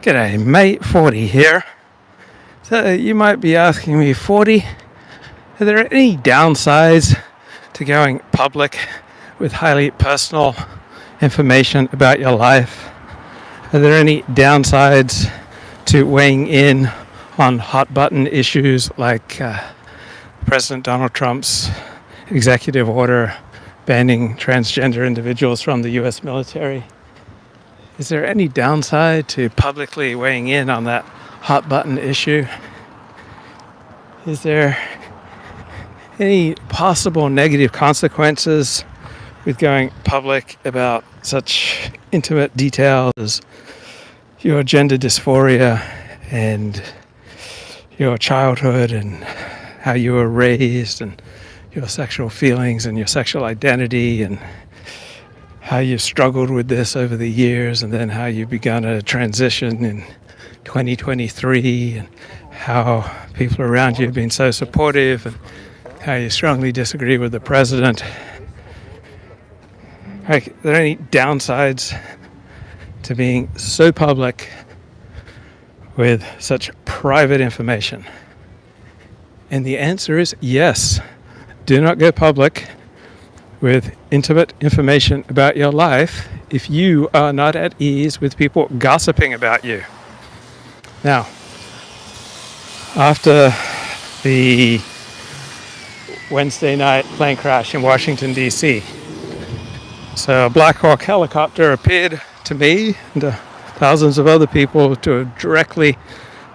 G'day mate, 40 here. So you might be asking me, 40, are there any downsides to going public with highly personal information about your life? Are there any downsides to weighing in on hot button issues like President Donald Trump's executive order banning transgender individuals from the US military? Is there any downside to publicly weighing in on that hot button issue? Is there any possible negative consequences with going public about such intimate details as your gender dysphoria and your childhood and how you were raised and your sexual feelings and your sexual identity and how you've struggled with this over the years, and then how you've begun a transition in 2023, and how people around you have been so supportive, and how you strongly disagree with the president? Are there any downsides to being so public with such private information? And the answer is yes. Do not go public with intimate information about your life if you are not at ease with people gossiping about you. Now, after the Wednesday night plane crash in Washington, D.C., so a Black Hawk helicopter appeared to me and to thousands of other people to have directly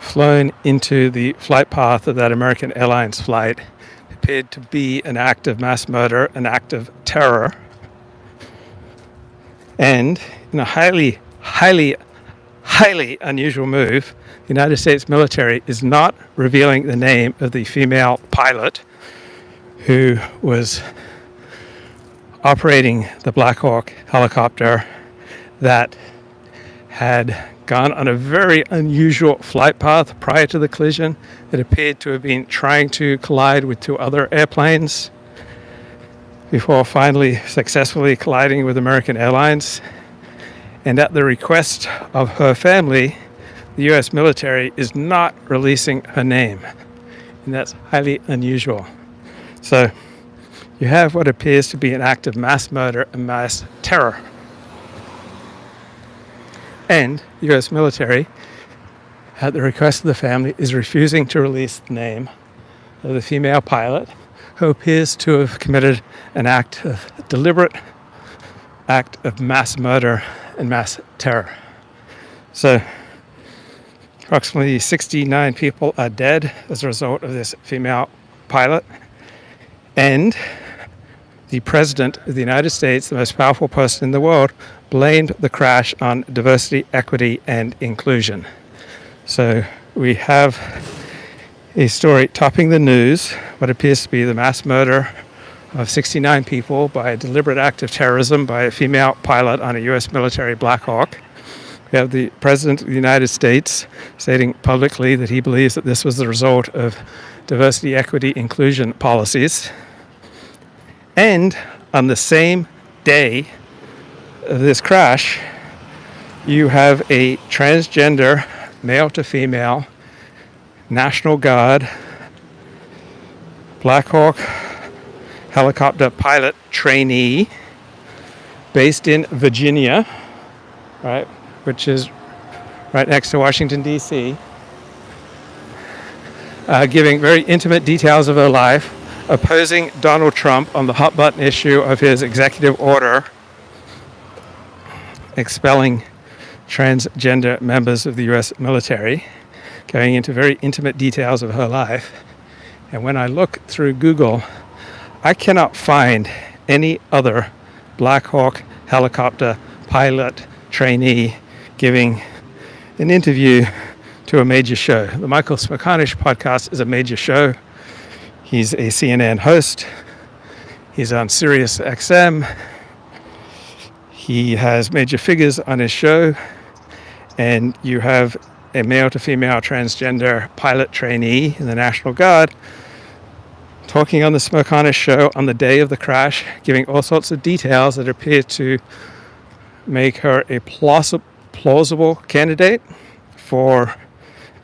flown into the flight path of that American Airlines flight. Appeared to be an act of mass murder, an act of terror. And in a highly unusual move, the United States military is not revealing the name of the female pilot who was operating the Black Hawk helicopter that had gone on a very unusual flight path prior to the collision. It appeared to have been trying to collide with two other airplanes before finally successfully colliding with American Airlines. And at the request of her family, the US military is not releasing her name. And that's highly unusual. So you have what appears to be an act of mass murder and mass terror. And the US military, at the request of the family, is refusing to release the name of the female pilot who appears to have committed an deliberate act of mass murder and mass terror. So approximately 69 people are dead as a result of this female pilot. And the President of the United States, the most powerful person in the world, blamed the crash on diversity, equity, and inclusion. So we have a story topping the news, what appears to be the mass murder of 69 people by a deliberate act of terrorism by a female pilot on a U.S. military Black Hawk. We have the President of the United States stating publicly that he believes that this was the result of diversity, equity, inclusion policies. And on the same day of this crash, you have a transgender, male to female, National Guard, Black Hawk helicopter pilot trainee based in Virginia, right, which is right next to Washington, D.C., giving very intimate details of her life, opposing Donald Trump on the hot button issue of his executive order expelling transgender members of the U.S. military, going into very intimate details of her life. And when I look through Google, I cannot find any other Black Hawk helicopter pilot trainee giving an interview to a major show. The Michael Smerconish podcast is a major show. He's a CNN host. He's on Sirius XM. He has major figures on his show. And you have a male to female transgender pilot trainee in the National Guard talking on the Smerconish show on the day of the crash, giving all sorts of details that appear to make her a plausible candidate for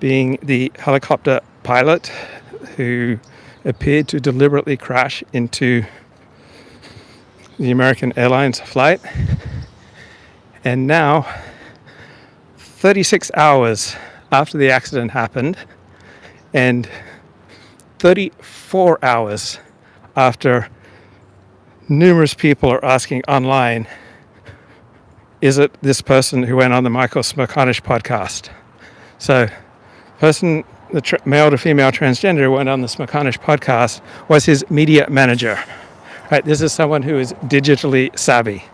being the helicopter pilot who appeared to deliberately crash into the American Airlines flight. And now, 36 hours after the accident happened, and 34 hours after numerous people are asking online, is it this person who went on the Michael Smerconish podcast? So, the male to female transgender who went on the Smerconish podcast was his media manager. Right, this is someone who is digitally savvy.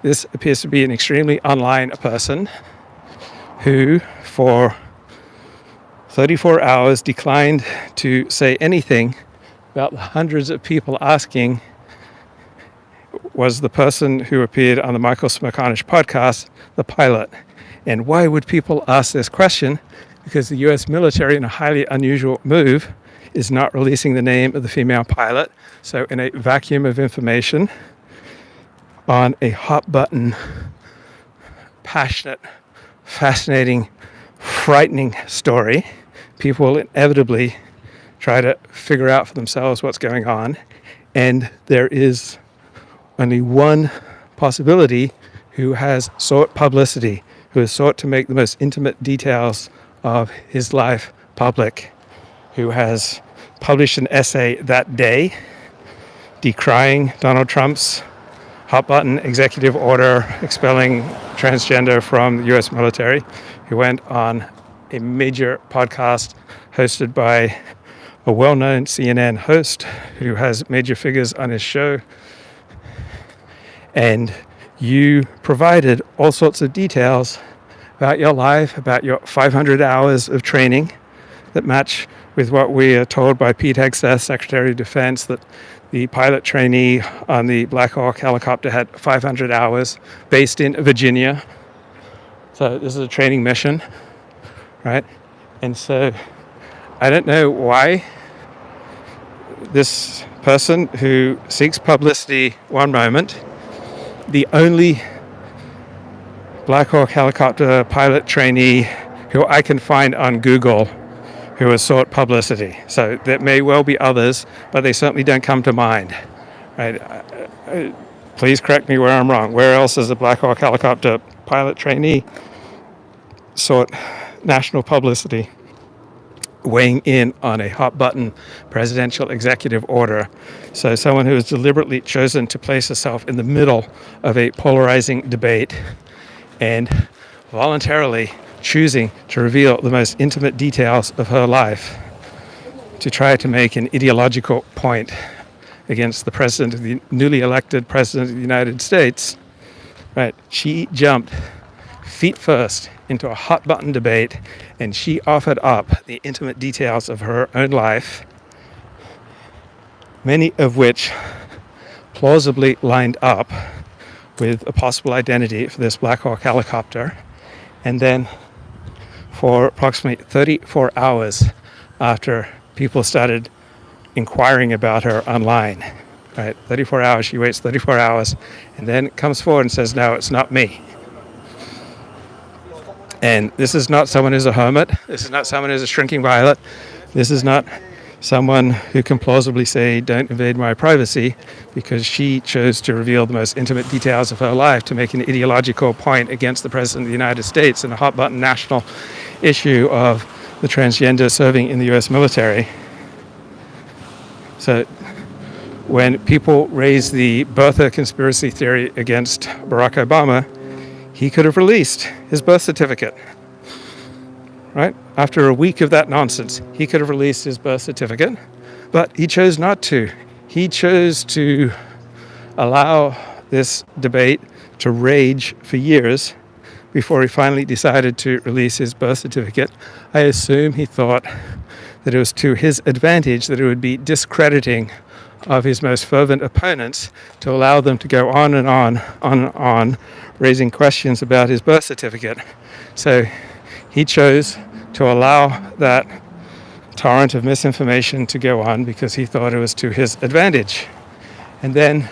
This appears to be an extremely online person who, for 34 hours, declined to say anything about the hundreds of people asking, was the person who appeared on the Michael Smerconish podcast the pilot? And why would people ask this question? Because the US military, in a highly unusual move, is not releasing the name of the female pilot. So in a vacuum of information, on a hot button, passionate, fascinating, frightening story, people will inevitably try to figure out for themselves what's going on. And there is only one possibility: who has sought publicity, who has sought to make the most intimate details of his life public, who has published an essay that day decrying Donald Trump's hot button executive order expelling transgender from the US military, who went on a major podcast hosted by a well-known CNN host who has major figures on his show. And you provided all sorts of details about your life, about your 500 hours of training that match with what we are told by Pete Hegseth, Secretary of Defense, that the pilot trainee on the Black Hawk helicopter had 500 hours based in Virginia. So this is a training mission, right? And so I don't know why this person who seeks publicity one moment, the only Black Hawk helicopter pilot trainee who I can find on Google who has sought publicity. So there may well be others, but they certainly don't come to mind. Right? Please correct me where I'm wrong. Where else has a Black Hawk helicopter pilot trainee sought national publicity? Weighing in on a hot button presidential executive order. So someone who has deliberately chosen to place herself in the middle of a polarizing debate and voluntarily choosing to reveal the most intimate details of her life to try to make an ideological point against the president of the newly elected president of the United States. Right? She jumped feet first into a hot button debate, and she offered up the intimate details of her own life, many of which plausibly lined up with a possible identity for this Black Hawk helicopter. And then for approximately 34 hours after people started inquiring about her online, right? 34 hours, she waits 34 hours and then comes forward and says, no, it's not me. And this is not someone who's a hermit. This is not someone who's a shrinking violet. This is not someone who can plausibly say, don't invade my privacy, because she chose to reveal the most intimate details of her life to make an ideological point against the President of the United States in a hot button national issue of the transgender serving in the US military. So when people raise the birther conspiracy theory against Barack Obama, he could have released his birth certificate. Right? After a week of that nonsense, he could have released his birth certificate, but he chose not to. He chose to allow this debate to rage for years before he finally decided to release his birth certificate. I assume he thought that it was to his advantage, that it would be discrediting of his most fervent opponents to allow them to go on and on, raising questions about his birth certificate. So he chose to allow that torrent of misinformation to go on because he thought it was to his advantage. And then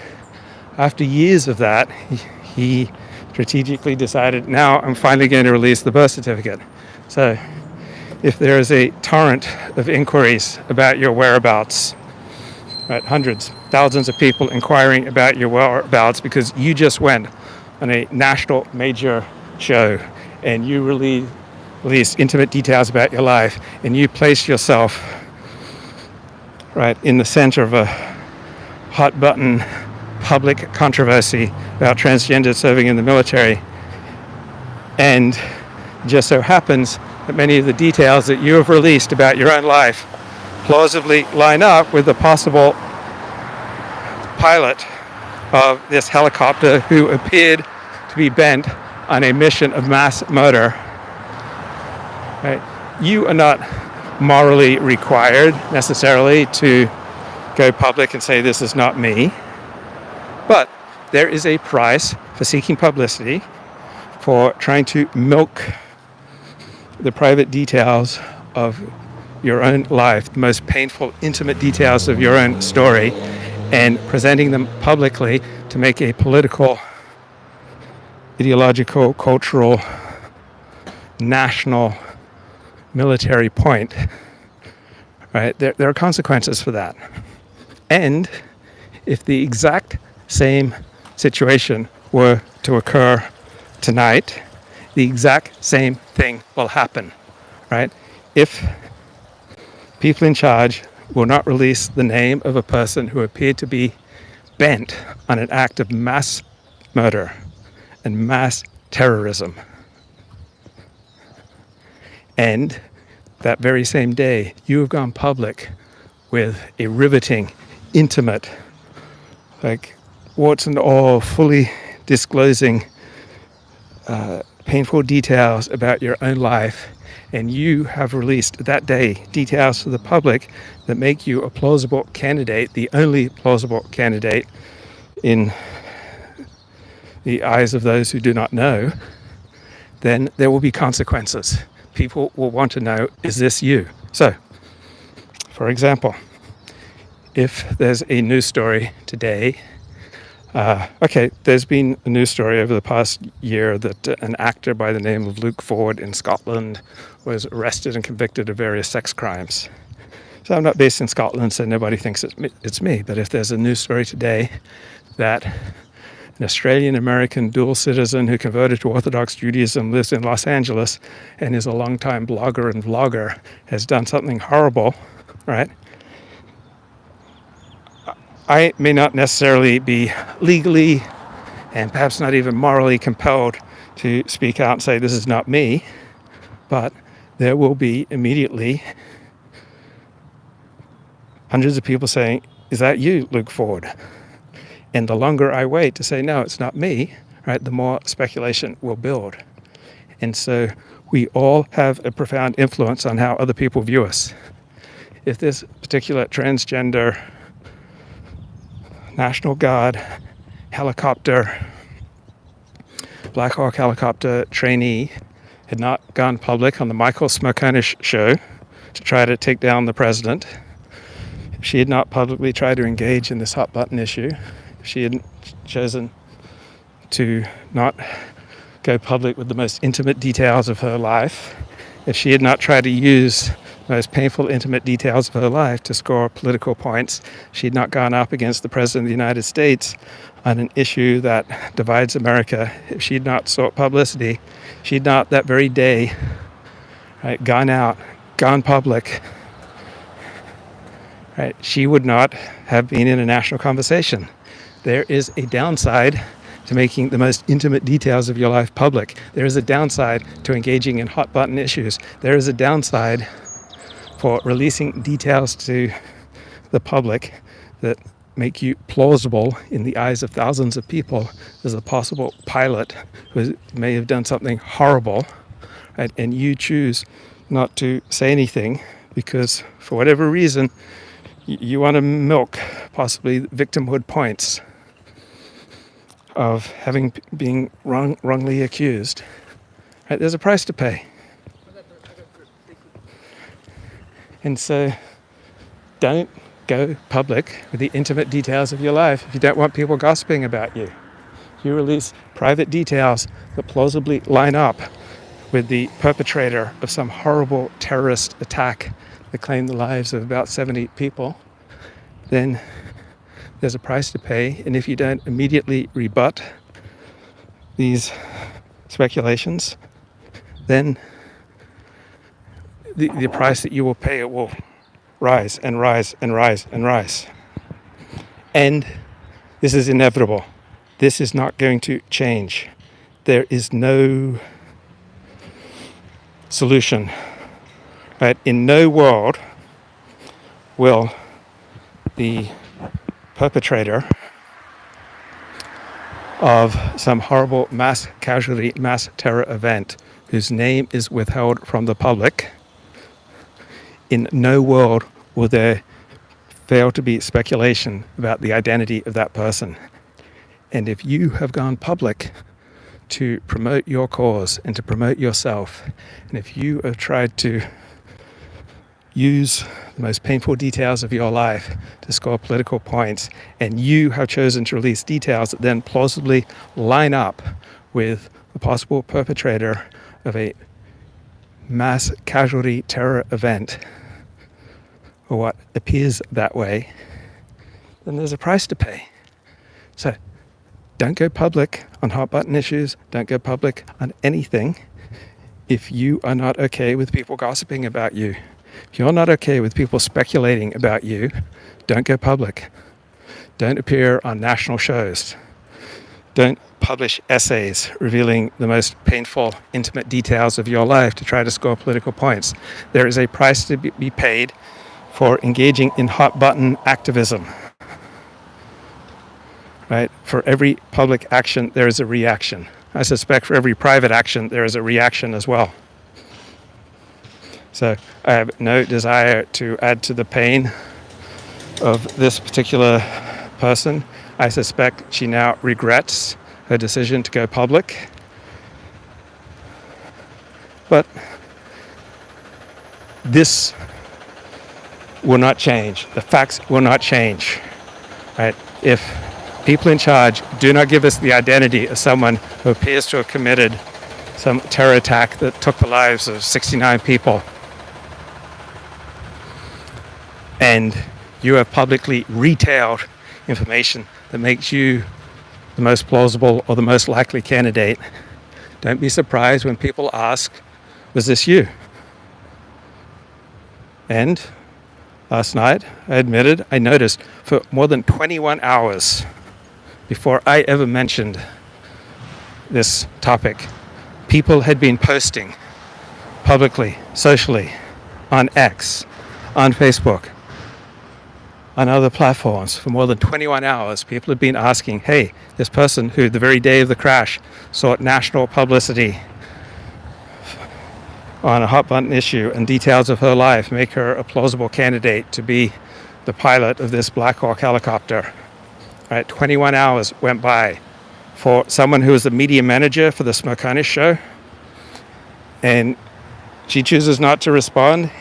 after years of that, he strategically decided, now I'm finally going to release the birth certificate. So if there is a torrent of inquiries about your whereabouts, right, hundreds, thousands of people inquiring about your whereabouts because you just went on a national major show and you release intimate details about your life, and you place yourself right in the center of a hot button public controversy about transgender serving in the military, and it just so happens that many of the details that you have released about your own life plausibly line up with the possible pilot of this helicopter who appeared to be bent on a mission of mass murder. Right? You are not morally required necessarily to go public and say this is not me, but there is a price for seeking publicity, for trying to milk the private details of your own life, the most painful, intimate details of your own story, and presenting them publicly to make a political, ideological, cultural, national, military point. Right? There are consequences for that. And if the exact same situation were to occur tonight, the exact same thing will happen, right? If people in charge will not release the name of a person who appeared to be bent on an act of mass murder and mass terrorism, and that very same day you have gone public with a riveting, intimate, like warts and all, fully disclosing painful details about your own life, and you have released that day details to the public that make you a plausible candidate, the only plausible candidate in the eyes of those who do not know, then there will be consequences. People will want to know, is this you? So, for example, if there's a news story today, there's been a news story over the past year that an actor by the name of Luke Ford in Scotland was arrested and convicted of various sex crimes. So I'm not based in Scotland, so nobody thinks it's me. But if there's a news story today that an Australian-American dual citizen who converted to Orthodox Judaism, lives in Los Angeles, and is a longtime blogger and vlogger, has done something horrible, right? I may not necessarily be legally and perhaps not even morally compelled to speak out and say this is not me, but there will be immediately hundreds of people saying, is that you, Luke Ford? And the longer I wait to say, no, it's not me, right, the more speculation will build. And so we all have a profound influence on how other people view us. If this particular transgender National Guard helicopter, Black Hawk helicopter trainee had not gone public on the Michael Smerconish show to try to take down the president, if she had not publicly tried to engage in this hot button issue, if she had chosen to not go public with the most intimate details of her life, if she had not tried to use the most painful, intimate details of her life to score political points, she had not gone up against the President of the United States on an issue that divides America, if she had not sought publicity, she had not that very day, right, gone public, right, she would not have been in a national conversation. There is a downside to making the most intimate details of your life public. There is a downside to engaging in hot button issues. There is a downside for releasing details to the public that make you plausible in the eyes of thousands of people as a possible pilot who may have done something horrible, right? And you choose not to say anything because for whatever reason you want to milk possibly victimhood points of having being wrongly accused. Right? There's a price to pay. And so don't go public with the intimate details of your life if you don't want people gossiping about you. You release private details that plausibly line up with the perpetrator of some horrible terrorist attack that claimed the lives of about 70 people, then there's a price to pay. And if you don't immediately rebut these speculations, then the price that you will pay, it will rise and rise and rise and rise. And this is inevitable. This is not going to change. There is no solution. Right? In no world will the perpetrator of some horrible mass casualty, mass terror event whose name is withheld from the public, in no world will there fail to be speculation about the identity of that person. And if you have gone public to promote your cause and to promote yourself, and if you have tried to use the most painful details of your life to score political points, and you have chosen to release details that then plausibly line up with the possible perpetrator of a mass casualty terror event, or what appears that way, then there's a price to pay. So don't go public on hot button issues. Don't go public on anything if you are not okay with people gossiping about you. If you're not okay with people speculating about you, don't go public. Don't appear on national shows. Don't publish essays revealing the most painful, intimate details of your life to try to score political points. There is a price to be paid for engaging in hot button activism. Right? For every public action, there is a reaction. I suspect for every private action, there is a reaction as well. So I have no desire to add to the pain of this particular person. I suspect she now regrets her decision to go public. But this will not change. The facts will not change. Right? If people in charge do not give us the identity of someone who appears to have committed some terror attack that took the lives of 69 people, and you have publicly retailed information that makes you the most plausible or the most likely candidate, don't be surprised when people ask, was this you? And last night, I noticed for more than 21 hours before I ever mentioned this topic, people had been posting publicly, socially, on X, on Facebook, on other platforms for more than 21 hours. People had been asking, hey, this person who the very day of the crash sought national publicity on a hot button issue and details of her life make her a plausible candidate to be the pilot of this Black Hawk helicopter. Right, 21 hours went by for someone who was the media manager for the Smokeonish show, and she chooses not to respond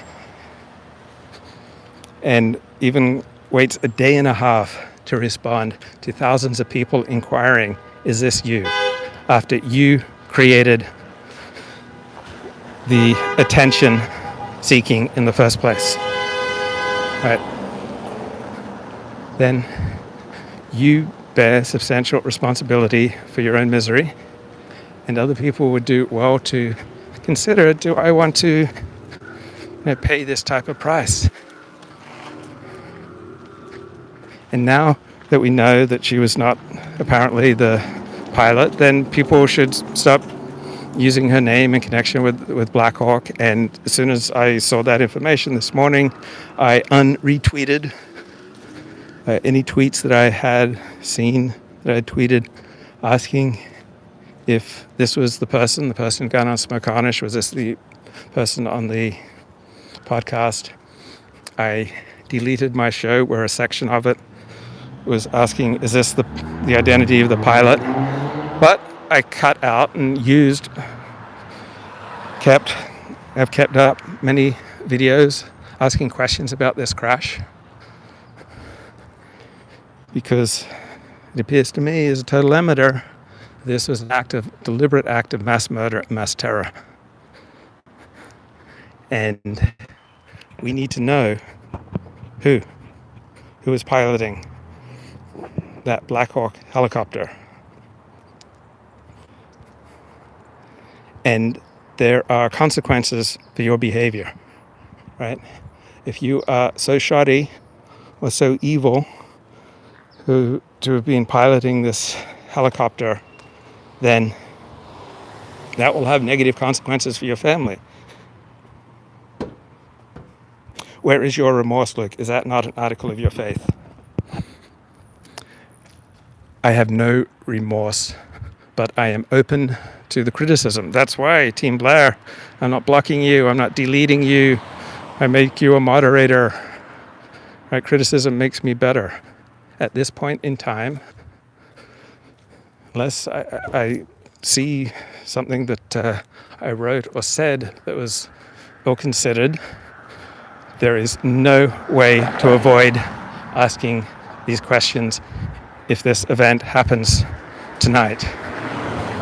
and even waits a day and a half to respond to thousands of people inquiring, is this you? After you created the attention seeking in the first place. Right. Then you bear substantial responsibility for your own misery, and other people would do well to consider, do I want to pay this type of price? And now that we know that she was not apparently the pilot, then people should stop using her name in connection with Black Hawk. And as soon as I saw that information this morning, I unretweeted any tweets that I had seen, that I tweeted, asking if this was the person who got on Smokeonish, was this the person on the podcast. I deleted my show where a section of it was asking, is this the identity of the pilot? But I cut out and have kept up many videos asking questions about this crash, because it appears to me as a total amateur This was an deliberate act of mass murder, mass terror. And we need to know who was piloting that Black Hawk helicopter. And there are consequences for your behavior, right? If you are so shoddy or so evil to have been piloting this helicopter, then that will have negative consequences for your family. Where is your remorse, Luke? Is that not an article of your faith? I have no remorse, but I am open to the criticism. That's why, Team Blair, I'm not blocking you, I'm not deleting you, I make you a moderator. Right? Criticism makes me better. At this point in time, unless I see something that I wrote or said that was ill-considered, there is no way to avoid asking these questions if this event happens tonight,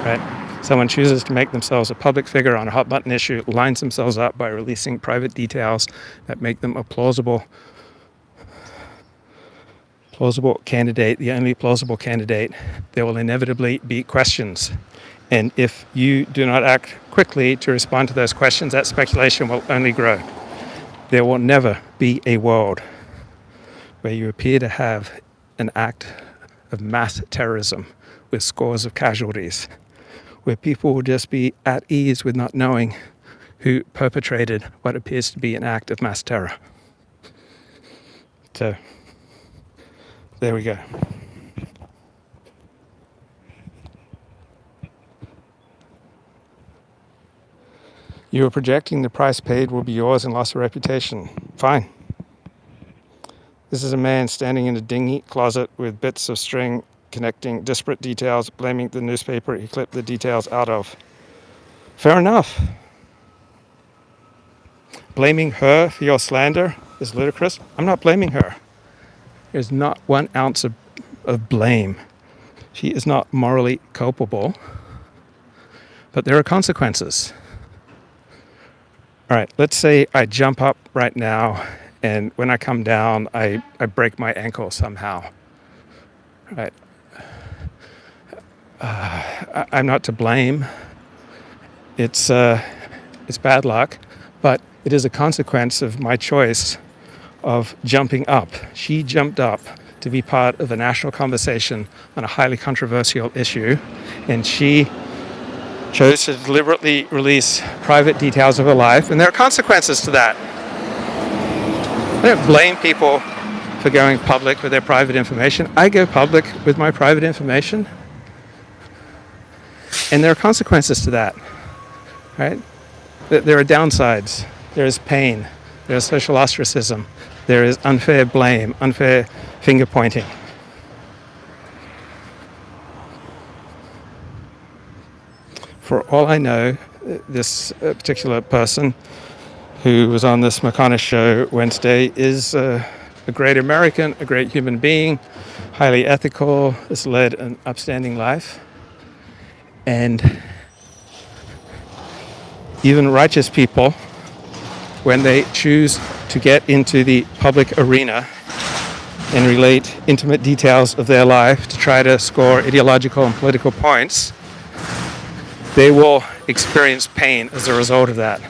right? Someone chooses to make themselves a public figure on a hot button issue, lines themselves up by releasing private details that make them a plausible candidate, the only plausible candidate. There will inevitably be questions. And if you do not act quickly to respond to those questions, that speculation will only grow. There will never be a world where you appear to have an act of mass terrorism with scores of casualties, where people will just be at ease with not knowing who perpetrated what appears to be an act of mass terror. So, there we go. You are projecting the price paid will be yours and loss of reputation. Fine. This is a man standing in a dingy closet with bits of string connecting disparate details, blaming the newspaper he clipped the details out of. Fair enough. Blaming her for your slander is ludicrous. I'm not blaming her. There's not 1 ounce of blame. She is not morally culpable, but there are consequences. All right, let's say I jump up right now, and when I come down, I break my ankle somehow. Right? I'm not to blame. It's bad luck, but it is a consequence of my choice of jumping up. She jumped up to be part of a national conversation on a highly controversial issue, and she chose to deliberately release private details of her life, and there are consequences to that. I don't blame people for going public with their private information. I go public with my private information, and there are consequences to that, right? There are downsides. There is pain. There is social ostracism. There is unfair blame, unfair finger pointing. For all I know, this particular person who was on this McConnell show Wednesday is a great American, a great human being, highly ethical, has led an upstanding life. And even righteous people, when they choose to get into the public arena and relate intimate details of their life to try to score ideological and political points, they will experience pain as a result of that.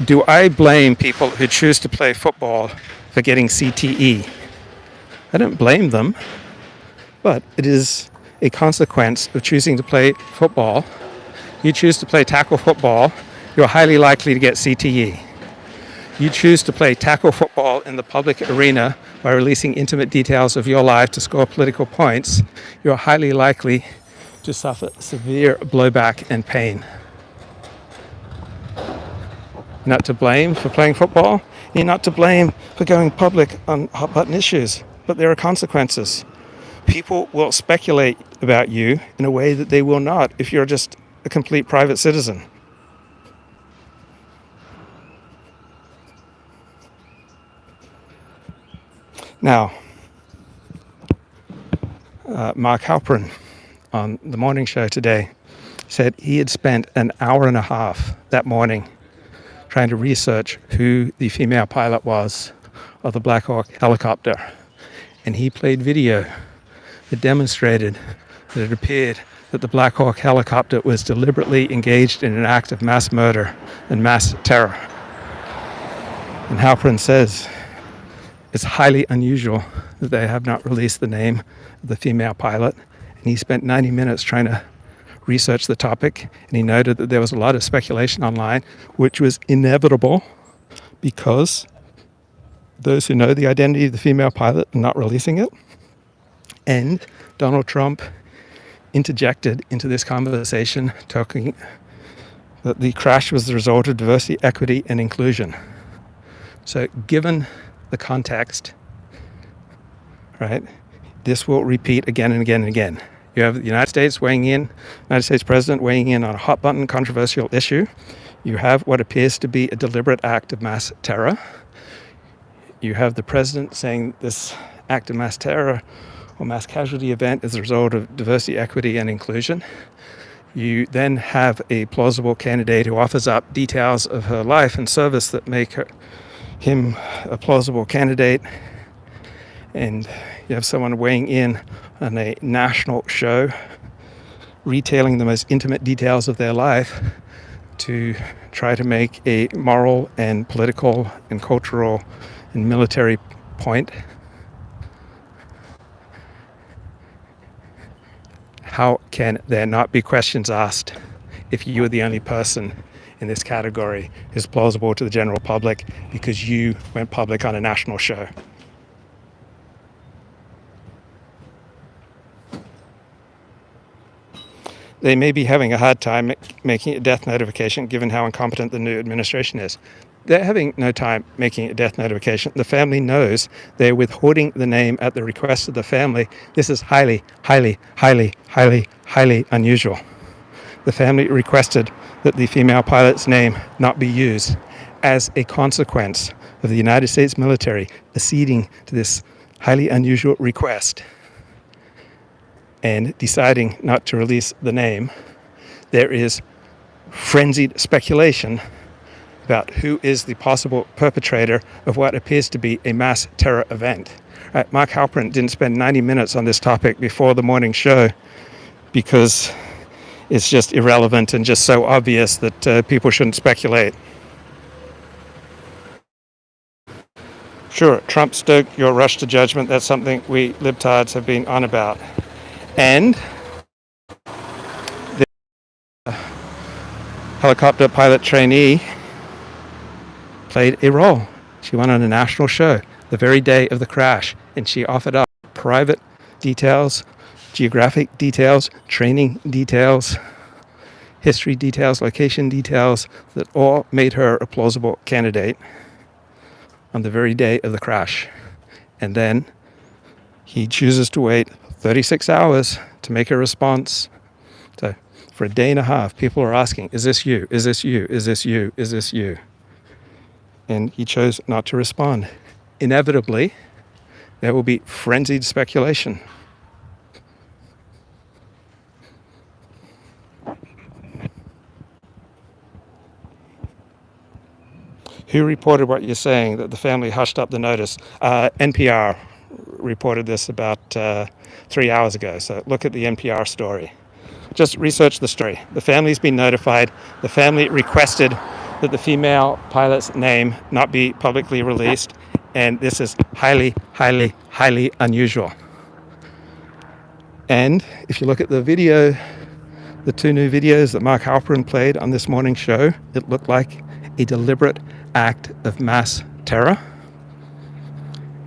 Do I blame people who choose to play football for getting CTE? I don't blame them, but it is a consequence of choosing to play football. You choose to play tackle football, you're highly likely to get CTE. You choose to play tackle football in the public arena by releasing intimate details of your life to score political points, you're highly likely to suffer severe blowback and pain. You're not to blame for playing football. You're not to blame for going public on hot button issues, but there are consequences. People will speculate about you in a way that they will not if you're just a complete private citizen. Now, Mark Halperin on the morning show today, said he had spent an hour and a half that morning trying to research who the female pilot was of the Black Hawk helicopter. And he played video that demonstrated that it appeared that the Black Hawk helicopter was deliberately engaged in an act of mass murder and mass terror. And Halperin says it's highly unusual that they have not released the name of the female pilot. And he spent 90 minutes trying to research the topic, and he noted that there was a lot of speculation online, which was inevitable because those who know the identity of the female pilot are not releasing it. And Donald Trump interjected into this conversation, talking that the crash was the result of diversity, equity, and inclusion. So given the context, right, this will repeat again and again and again. You have the United States President weighing in on a hot button controversial issue. You have what appears to be a deliberate act of mass terror. You have the president saying this act of mass terror or mass casualty event is the result of diversity, equity, and inclusion. You then have a plausible candidate who offers up details of her life and service that make him a plausible candidate. And you have someone weighing in on a national show, retailing the most intimate details of their life to try to make a moral and political and cultural and military point. How can there not be questions asked if you are the only person in this category who's plausible to the general public because you went public on a national show? They may be having a hard time making a death notification given how incompetent the new administration is. They're having no time making a death notification. The family knows they're withholding the name at the request of the family. This is highly, highly, highly, highly, highly unusual. The family requested that the female pilot's name not be used as a consequence of the United States military acceding to this highly unusual request and deciding not to release the name. There is frenzied speculation about who is the possible perpetrator of what appears to be a mass terror event. Mark Halperin didn't spend 90 minutes on this topic before the morning show because it's just irrelevant and just so obvious that people shouldn't speculate. Sure, Trump stoked your rush to judgment. That's something we libtards have been on about. And the helicopter pilot trainee played a role. She went on a national show the very day of the crash, and she offered up private details, geographic details, training details, history details, location details that all made her a plausible candidate on the very day of the crash. And then he chooses to wait 36 hours to make a response. So for a day and a half, people are asking, is this you? Is this you? Is this you? Is this you? And he chose not to respond. Inevitably, there will be frenzied speculation. Who reported what you're saying, that the family hushed up the notice? NPR reported this about 3 hours ago. So look at the NPR story. Just research the story. The family's been notified. The family requested that the female pilot's name not be publicly released. And this is highly, highly, highly unusual. And if you look at the video, the two new videos that Mark Halperin played on this morning's show, it looked like a deliberate act of mass terror.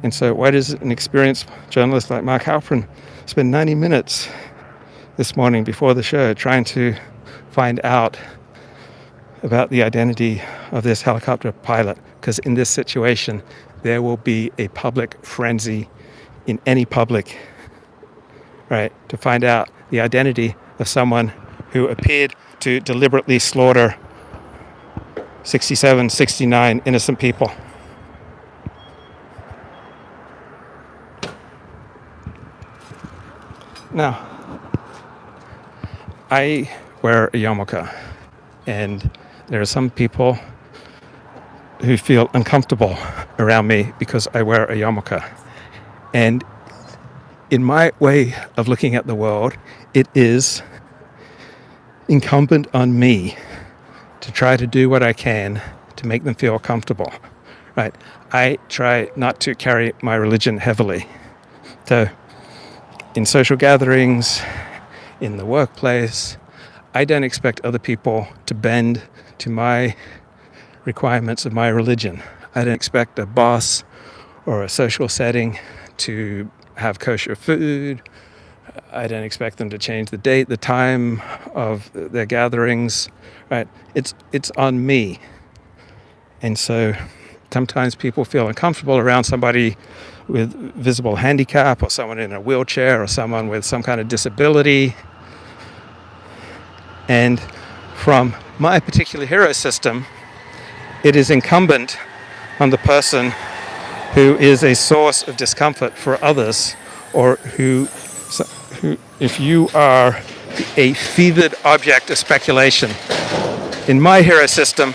And so why does an experienced journalist like Mark Halperin spend 90 minutes this morning before the show trying to find out about the identity of this helicopter pilot? Because in this situation, there will be a public frenzy in any public, right, to find out the identity of someone who appeared to deliberately slaughter 67, 69 innocent people. Now, I wear a yarmulke, and there are some people who feel uncomfortable around me because I wear a yarmulke. And in my way of looking at the world, it is incumbent on me to try to do what I can to make them feel comfortable, right? I try not to carry my religion heavily. So in social gatherings, in the workplace, I don't expect other people to bend to my requirements of my religion. I don't expect a boss or a social setting to have kosher food. I don't expect them to change the date, the time of their gatherings, right? It's on me. And so sometimes people feel uncomfortable around somebody with visible handicap, or someone in a wheelchair, or someone with some kind of disability. And from my particular hero system, it is incumbent on the person who is a source of discomfort for others, or who if you are a fevered object of speculation. In my hero system,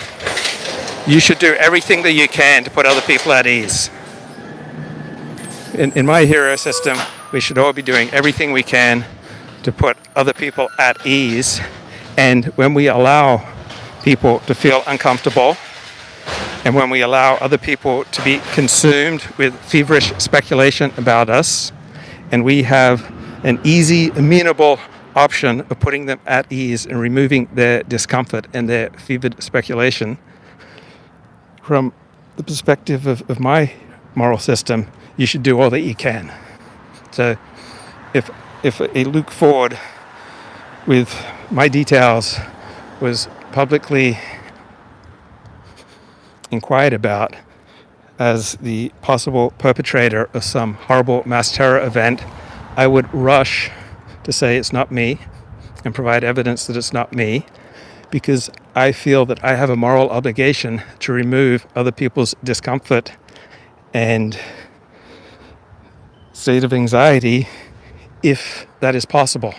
you should do everything that you can to put other people at ease. In my hero system, we should all be doing everything we can to put other people at ease. And when we allow people to feel uncomfortable, and when we allow other people to be consumed with feverish speculation about us, and we have an easy, amenable option of putting them at ease and removing their discomfort and their fevered speculation, from the perspective of my moral system, you should do all that you can. So if a Luke Ford with my details was publicly inquired about as the possible perpetrator of some horrible mass terror event, I would rush to say it's not me and provide evidence that it's not me, because I feel that I have a moral obligation to remove other people's discomfort and state of anxiety if that is possible.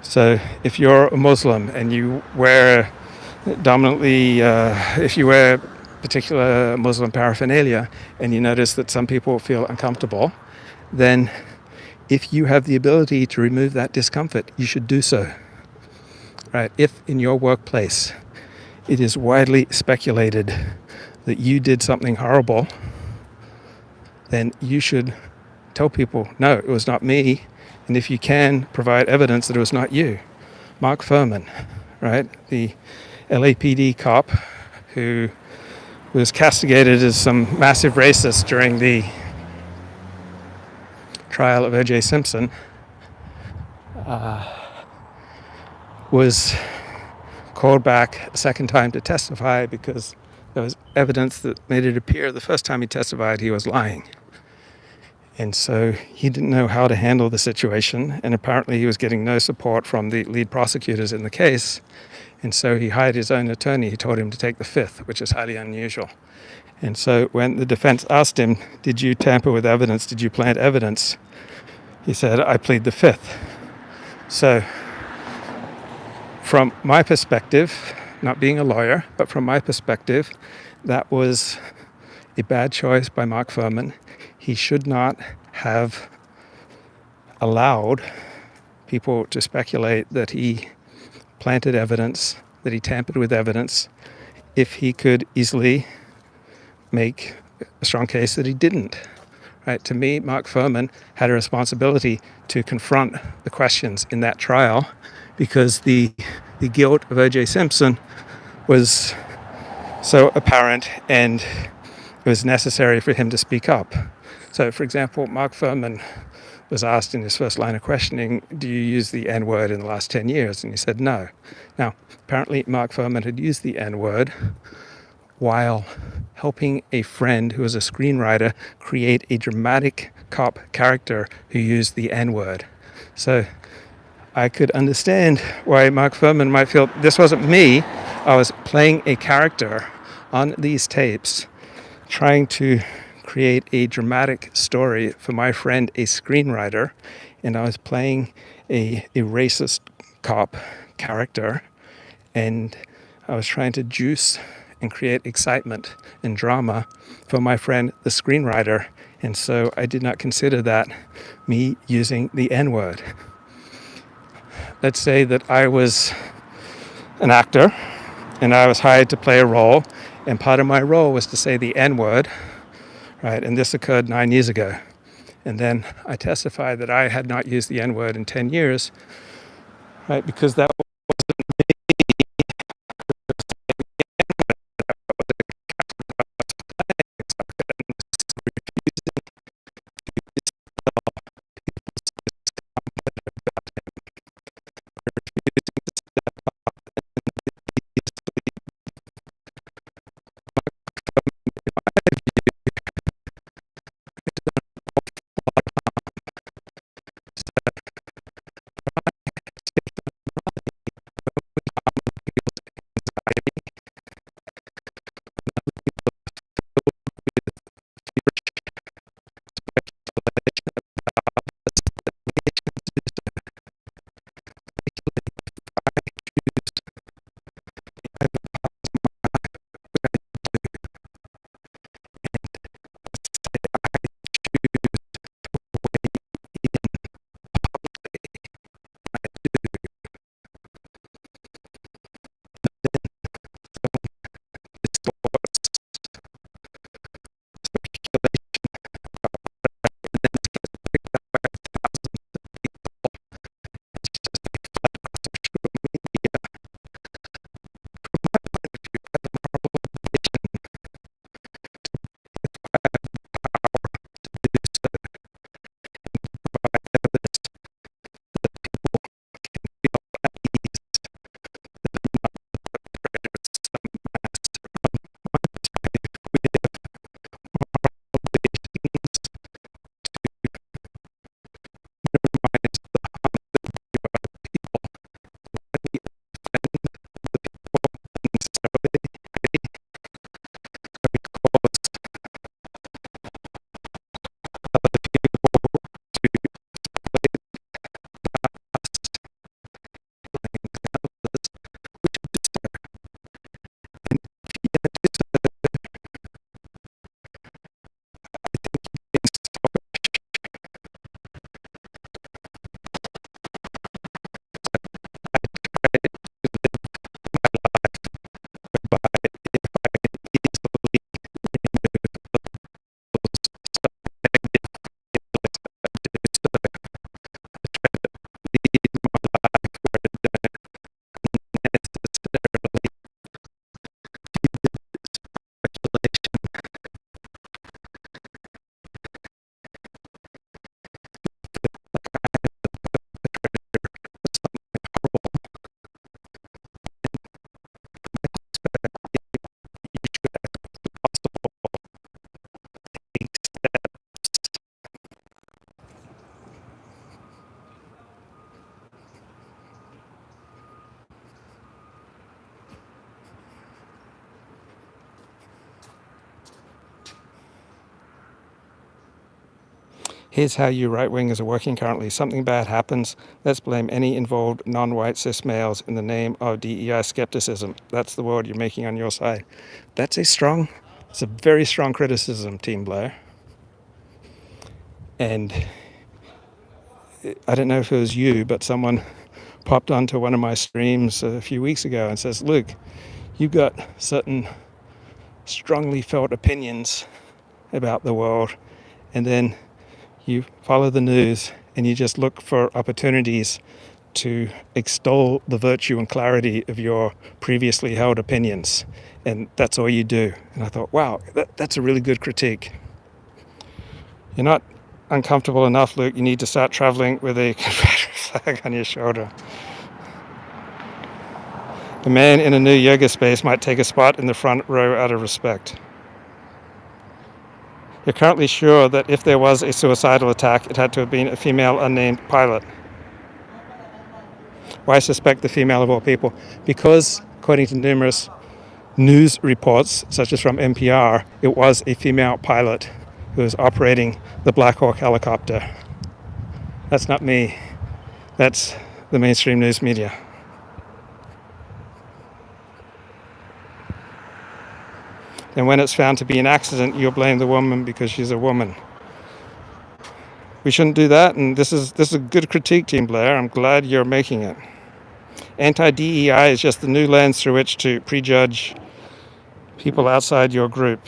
So if you're a Muslim and you wear dominantly, if you wear particular Muslim paraphernalia and you notice that some people feel uncomfortable, then if you have the ability to remove that discomfort, you should do so. Right? If in your workplace it is widely speculated that you did something horrible, then you should tell people, no, it was not me. And if you can, provide evidence that it was not you. Mark Furman, right? The LAPD cop who was castigated as some massive racist during the trial of O.J. Simpson, was called back a second time to testify because there was evidence that made it appear the first time he testified he was lying. And so he didn't know how to handle the situation, and apparently he was getting no support from the lead prosecutors in the case. And so he hired his own attorney. He told him to take the fifth, which is highly unusual. And so when the defense asked him, did you tamper with evidence? Did you plant evidence? He said, I plead the fifth. So from my perspective, not being a lawyer, but from my perspective, that was a bad choice by Mark Furman. He should not have allowed people to speculate that he planted evidence, that he tampered with evidence, if he could easily make a strong case that he didn't. Right? To me, Mark Furman had a responsibility to confront the questions in that trial, because the guilt of O.J. Simpson was so apparent, and it was necessary for him to speak up. So, for example, Mark Furman was asked in his first line of questioning, do you use the N-word in the last 10 years? And he said no. Now, apparently Mark Furman had used the N-word while helping a friend who was a screenwriter create a dramatic cop character who used the N-word. So I could understand why Mark Furman might feel this wasn't me. I was playing a character on these tapes, trying to create a dramatic story for my friend, a screenwriter, and I was playing a racist cop character, and I was trying to juice and create excitement and drama for my friend, the screenwriter. And so I did not consider that me using the N-word. Let's say that I was an actor and I was hired to play a role, and part of my role was to say the N-word, right? And this occurred 9 years ago. And then I testified that I had not used the N-word in 10 years, right? Because that here's how you right-wingers are working currently. Something bad happens. Let's blame any involved non-white cis males in the name of DEI skepticism. That's the world you're making on your side. It's a very strong criticism, Team Blair. And I don't know if it was you, but someone popped onto one of my streams a few weeks ago and says, Luke, you've got certain strongly felt opinions about the world, and then you follow the news and you just look for opportunities to extol the virtue and clarity of your previously held opinions. And that's all you do. And I thought, wow, that's a really good critique. You're not uncomfortable enough, Luke. You need to start traveling with a Confederate flag on your shoulder. A man in a new yoga space might take a spot in the front row out of respect. You're currently sure that if there was a suicidal attack, it had to have been a female unnamed pilot. Why suspect the female of all people? Because, according to numerous news reports, such as from NPR, it was a female pilot who was operating the Black Hawk helicopter. That's not me. That's the mainstream news media. And when it's found to be an accident, you'll blame the woman because she's a woman. We shouldn't do that, and this is a good critique, Team Blair. I'm glad you're making it. Anti-DEI is just the new lens through which to prejudge people outside your group.